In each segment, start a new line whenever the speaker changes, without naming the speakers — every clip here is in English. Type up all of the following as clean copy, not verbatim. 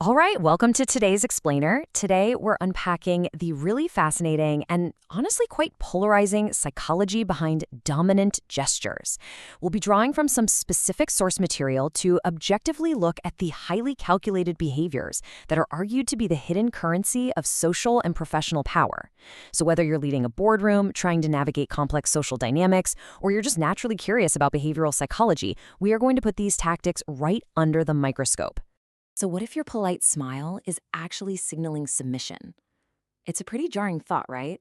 All right, welcome to today's Explainer. Today, we're unpacking the really fascinating and honestly quite polarizing psychology behind dominant gestures. We'll be drawing from some specific source material to objectively look at the highly calculated behaviors that are argued to be the hidden currency of social and professional power. So whether you're leading a boardroom, trying to navigate complex social dynamics, or you're just naturally curious about behavioral psychology, we are going to put these tactics right under the microscope. So what if your polite smile is actually signaling submission? It's a pretty jarring thought, right?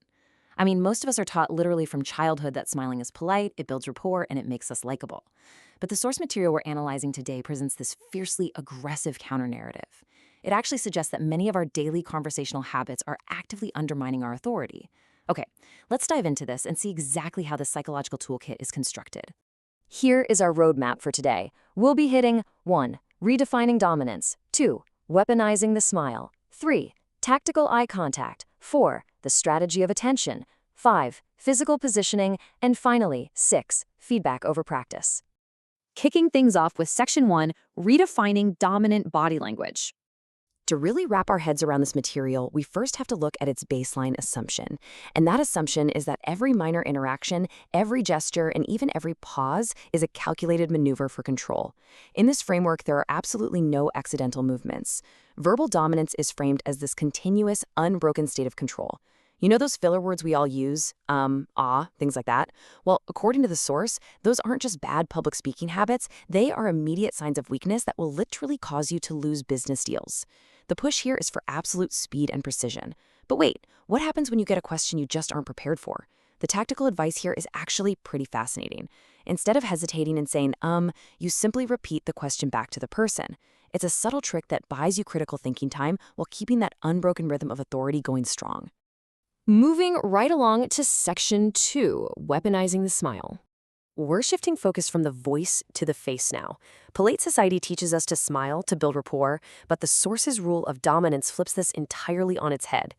I mean, most of us are taught literally from childhood that smiling is polite, it builds rapport, and it makes us likable. But the source material we're analyzing today presents this fiercely aggressive counter-narrative. It actually suggests that many of our daily conversational habits are actively undermining our authority. Okay, let's dive into this and see exactly how this psychological toolkit is constructed. Here is our roadmap for today. We'll be hitting 1. Redefining dominance. 2. Weaponizing the smile. 3. Tactical eye contact. 4. The strategy of attention. 5. Physical positioning. And finally, 6. Feedback over practice. Kicking things off with Section 1, Redefining Dominant Body Language. To really wrap our heads around this material, we first have to look at its baseline assumption. And that assumption is that every minor interaction, every gesture, and even every pause is a calculated maneuver for control. In this framework, there are absolutely no accidental movements. Verbal dominance is framed as this continuous, unbroken state of control. You know those filler words we all use? Things like that? Well, according to the source, those aren't just bad public speaking habits, they are immediate signs of weakness that will literally cause you to lose business deals. The push here is for absolute speed and precision. But wait, what happens when you get a question you just aren't prepared for? The tactical advice here is actually pretty fascinating. Instead of hesitating and saying, you simply repeat the question back to the person. It's a subtle trick that buys you critical thinking time while keeping that unbroken rhythm of authority going strong. Moving right along to Section 2, Weaponizing the Smile. We're shifting focus from the voice to the face now. Polite society teaches us to smile to build rapport, but the source's rule of dominance flips this entirely on its head.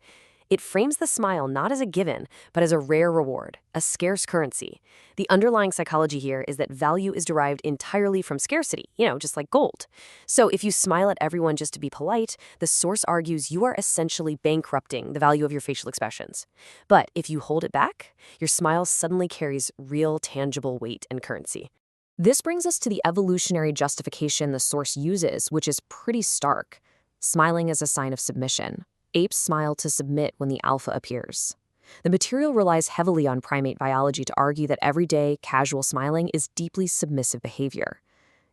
It frames the smile not as a given, but as a rare reward, a scarce currency. The underlying psychology here is that value is derived entirely from scarcity, just like gold. So if you smile at everyone just to be polite, the source argues you are essentially bankrupting the value of your facial expressions. But if you hold it back, your smile suddenly carries real, tangible weight and currency. This brings us to the evolutionary justification the source uses, which is pretty stark. Smiling as a sign of submission. Apes smile to submit when the alpha appears. The material relies heavily on primate biology to argue that everyday, casual smiling is deeply submissive behavior.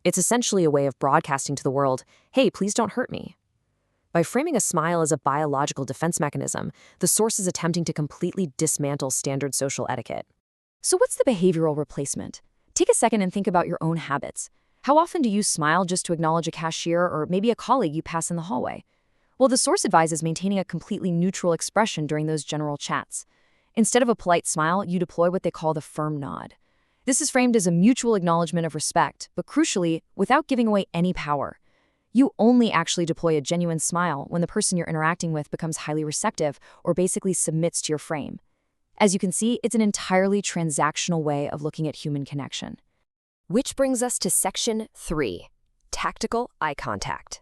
It's essentially a way of broadcasting to the world, hey, please don't hurt me. By framing a smile as a biological defense mechanism, the source is attempting to completely dismantle standard social etiquette. So what's the behavioral replacement? Take a second and think about your own habits. How often do you smile just to acknowledge a cashier or maybe a colleague you pass in the hallway? Well, the source advises maintaining a completely neutral expression during those general chats. Instead of a polite smile, you deploy what they call the firm nod. This is framed as a mutual acknowledgement of respect, but crucially, without giving away any power. You only actually deploy a genuine smile when the person you're interacting with becomes highly receptive or basically submits to your frame. As you can see, it's an entirely transactional way of looking at human connection. Which brings us to Section 3, Tactical Eye Contact.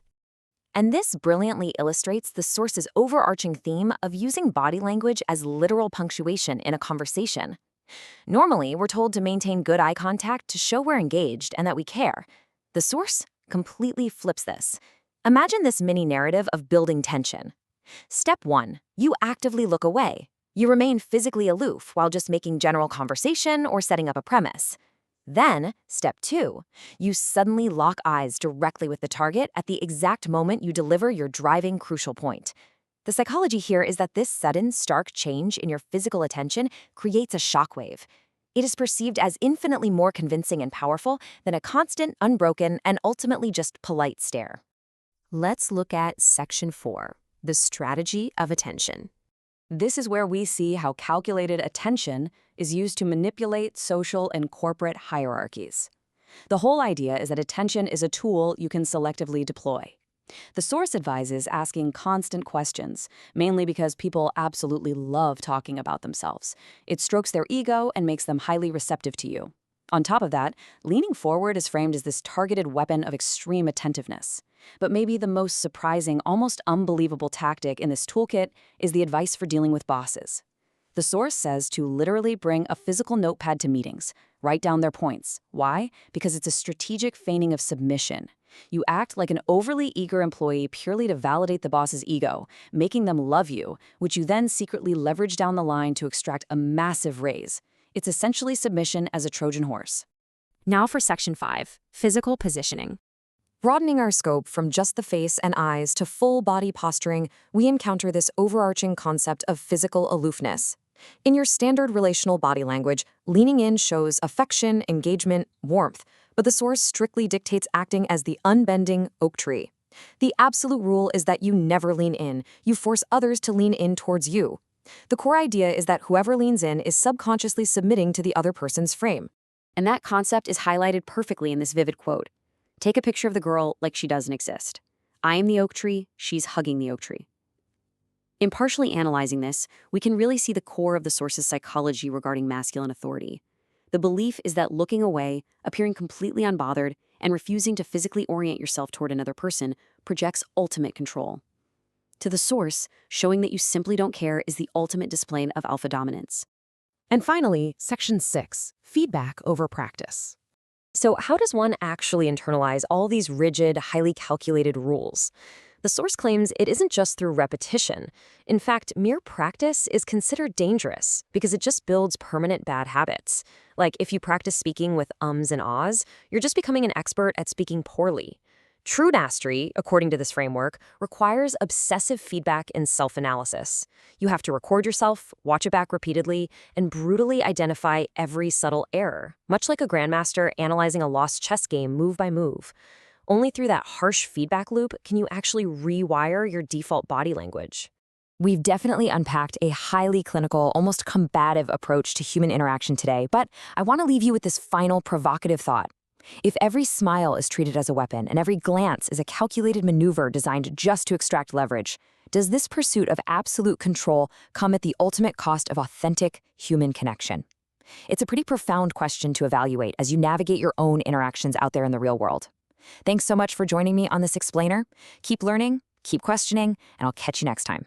And this brilliantly illustrates the source's overarching theme of using body language as literal punctuation in a conversation. Normally, we're told to maintain good eye contact to show we're engaged and that we care. The source completely flips this. Imagine this mini narrative of building tension. Step 1, you actively look away. You remain physically aloof while just making general conversation or setting up a premise. Then, step 2, you suddenly lock eyes directly with the target at the exact moment you deliver your driving crucial point. The psychology here is that this sudden, stark change in your physical attention creates a shockwave. It is perceived as infinitely more convincing and powerful than a constant, unbroken, and ultimately just polite stare. Let's look at Section 4, the strategy of attention. This is where we see how calculated attention is used to manipulate social and corporate hierarchies. The whole idea is that attention is a tool you can selectively deploy. The source advises asking constant questions, mainly because people absolutely love talking about themselves. It strokes their ego and makes them highly receptive to you. On top of that, leaning forward is framed as this targeted weapon of extreme attentiveness. But maybe the most surprising, almost unbelievable tactic in this toolkit is the advice for dealing with bosses. The source says to literally bring a physical notepad to meetings, write down their points. Why? Because it's a strategic feigning of submission. You act like an overly eager employee purely to validate the boss's ego, making them love you, which you then secretly leverage down the line to extract a massive raise. It's essentially submission as a Trojan horse.
Now for Section 5, Physical Positioning.
Broadening our scope from just the face and eyes to full body posturing, we encounter this overarching concept of physical aloofness. In your standard relational body language, leaning in shows affection, engagement, warmth, but the source strictly dictates acting as the unbending oak tree. The absolute rule is that you never lean in, you force others to lean in towards you. The core idea is that whoever leans in is subconsciously submitting to the other person's frame.
And that concept is highlighted perfectly in this vivid quote. Take a picture of the girl like she doesn't exist. I am the oak tree, she's hugging the oak tree. Impartially analyzing this, we can really see the core of the source's psychology regarding masculine authority. The belief is that looking away, appearing completely unbothered, and refusing to physically orient yourself toward another person projects ultimate control. To the source, showing that you simply don't care is the ultimate display of alpha dominance.
And finally, Section 6, Feedback over Practice. So how does one actually internalize all these rigid, highly calculated rules? The source claims it isn't just through repetition. In fact, mere practice is considered dangerous because it just builds permanent bad habits. Like if you practice speaking with ums and ahs, you're just becoming an expert at speaking poorly. True mastery, according to this framework, requires obsessive feedback and self-analysis. You have to record yourself, watch it back repeatedly, and brutally identify every subtle error, much like a grandmaster analyzing a lost chess game move by move. Only through that harsh feedback loop can you actually rewire your default body language. We've definitely unpacked a highly clinical, almost combative approach to human interaction today, but I want to leave you with this final provocative thought. If every smile is treated as a weapon and every glance is a calculated maneuver designed just to extract leverage, does this pursuit of absolute control come at the ultimate cost of authentic human connection? It's a pretty profound question to evaluate as you navigate your own interactions out there in the real world. Thanks so much for joining me on this explainer. Keep learning, keep questioning, and I'll catch you next time.